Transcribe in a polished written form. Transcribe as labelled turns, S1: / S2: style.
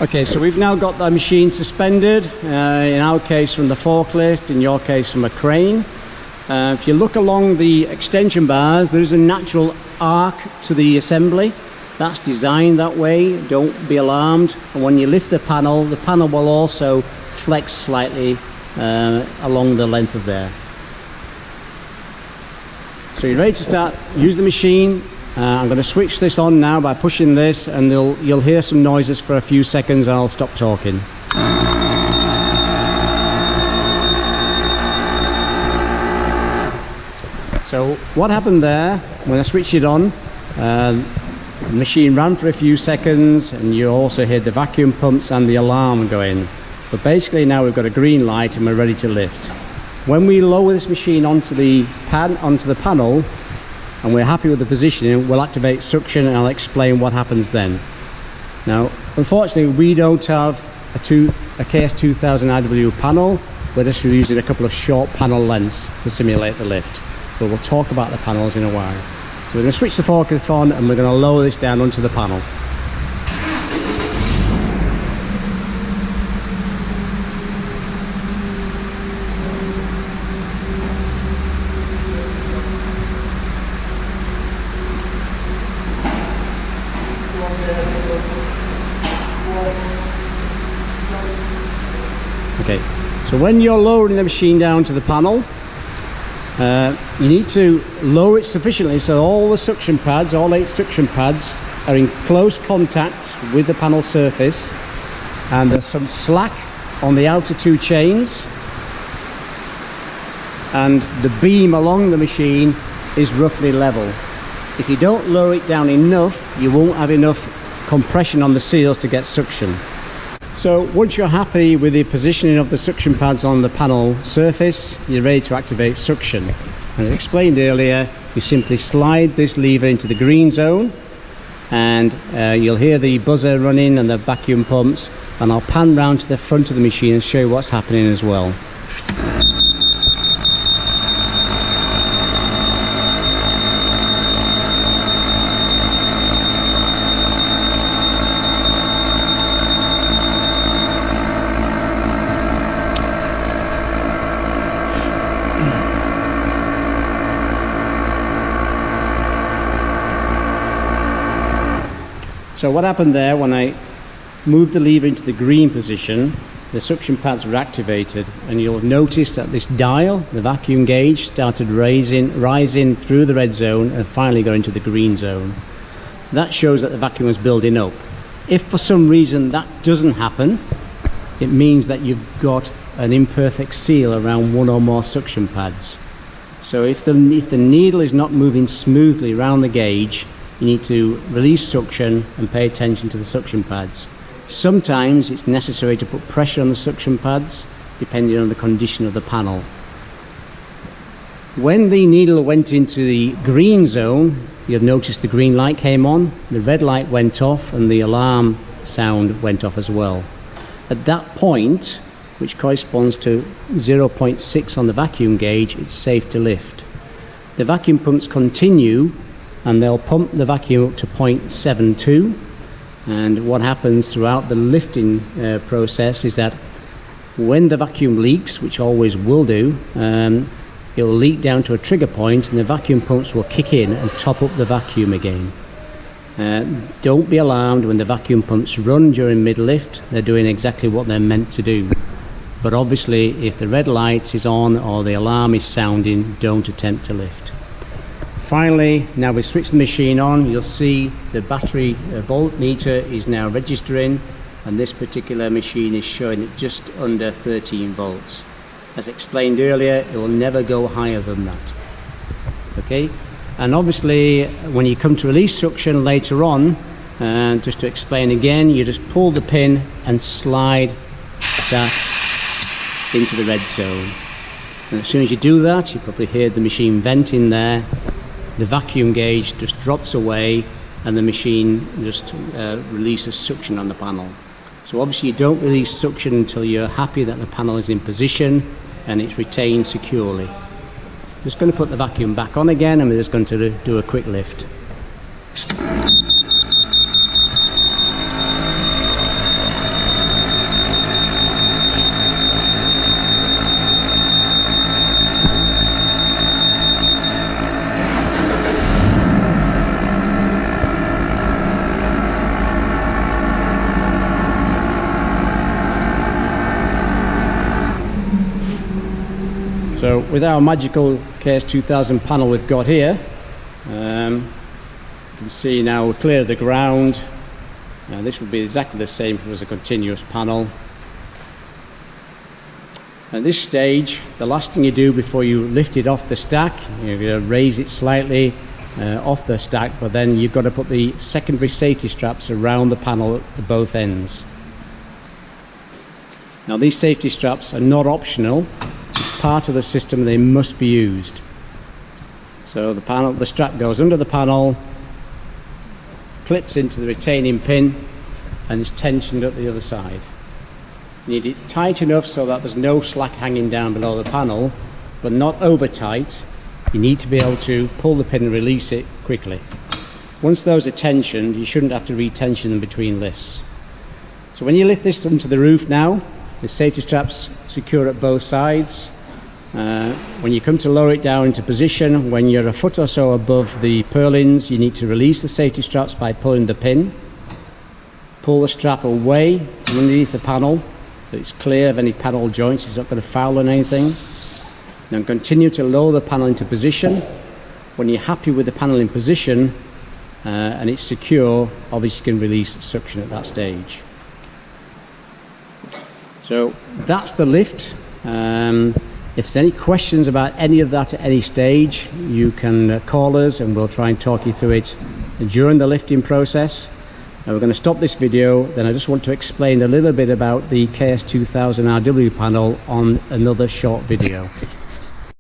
S1: Okay, so we've now got the machine suspended, in our case from the forklift, in your case from a crane. If you look along the extension bars, there's a natural arc to the assembly. That's designed that way, don't be alarmed. And when you lift the panel will also flex slightly along the length of there. So you're ready to start, use the machine. I'm going to switch this on now by pushing this, and you'll hear some noises for a few seconds and I'll stop talking. So what happened there, when I switched it on, the machine ran for a few seconds and you also hear the vacuum pumps and the alarm going. But basically now we've got a green light and we're ready to lift. When we lower this machine onto the panel and we're happy with the positioning, we'll activate suction and I'll explain what happens then. Now, unfortunately, we don't have a KS2000RW panel. We're just using a couple of short panel lengths to simulate the lift. But we'll talk about the panels in a while. So we're going to switch the forklift on and we're going to lower this down onto the panel. Okay, so when you're lowering the machine down to the panel, you need to lower it sufficiently so all the suction pads, all 8 suction pads, are in close contact with the panel surface, and there's some slack on the outer 2 chains, and the beam along the machine is roughly level. If you don't lower it down enough, you won't have enough compression on the seals to get suction. So once you're happy with the positioning of the suction pads on the panel surface, you're ready to activate suction. And as explained earlier, you simply slide this lever into the green zone, and you'll hear the buzzer running and the vacuum pumps, and I'll pan round to the front of the machine and show you what's happening as well. So what happened there, when I moved the lever into the green position, the suction pads were activated, and you'll notice that this dial, the vacuum gauge, started rising through the red zone and finally got into the green zone. That shows that the vacuum was building up. If for some reason that doesn't happen, it means that you've got an imperfect seal around one or more suction pads. So if the needle is not moving smoothly around the gauge, you need to release suction and pay attention to the suction pads. Sometimes it's necessary to put pressure on the suction pads depending on the condition of the panel. When the needle went into the green zone, you'll notice the green light came on, the red light went off, and the alarm sound went off as well. At that point, which corresponds to 0.6 on the vacuum gauge, it's safe to lift. The vacuum pumps continue, and they'll pump the vacuum up to 0.72, and what happens throughout the lifting process is that when the vacuum leaks, which always will do, it'll leak down to a trigger point and the vacuum pumps will kick in and top up the vacuum again. Don't be alarmed when the vacuum pumps run during mid-lift. They're doing exactly what they're meant to do. But obviously if the red light is on or the alarm is sounding, don't attempt to lift. Finally, now we switch the machine on, you'll see the battery voltmeter is now registering, and this particular machine is showing it just under 13 volts. As explained earlier, it will never go higher than that. Okay, and obviously when you come to release suction later on, just to explain again, you just pull the pin and slide that into the red zone. And as soon as you do that, you probably heard the machine venting there. The vacuum gauge just drops away and the machine just releases suction on the panel. So obviously you don't release suction until you're happy that the panel is in position and it's retained securely. Just going to put the vacuum back on again, and we're just going to do a quick lift. So with our magical KS2000 panel we've got here, you can see now we're clear of the ground. This will be exactly the same if it was a continuous panel. At this stage, the last thing you do before you lift it off the stack, you're going to raise it slightly off the stack, but then you've got to put the secondary safety straps around the panel at both ends. Now these safety straps are not optional, it's part of the system and they must be used. So the strap goes under the panel, clips into the retaining pin and is tensioned at the other side. You need it tight enough so that there's no slack hanging down below the panel, but not over tight. You need to be able to pull the pin and release it quickly. Once those are tensioned, you shouldn't have to re-tension them between lifts. So when you lift this onto the roof now, the safety straps secure at both sides. When you come to lower it down into position, when you're a foot or so above the purlins, you need to release the safety straps by pulling the pin. Pull the strap away from underneath the panel so it's clear of any panel joints, it's not going to foul on anything. Then continue to lower the panel into position. When you're happy with the panel in position and it's secure, obviously you can release suction at that stage. So that's the lift. If there's any questions about any of that at any stage, you can call us and we'll try and talk you through it during the lifting process. Now we're going to stop this video, then I just want to explain a little bit about the KS2000RW panel on another short video.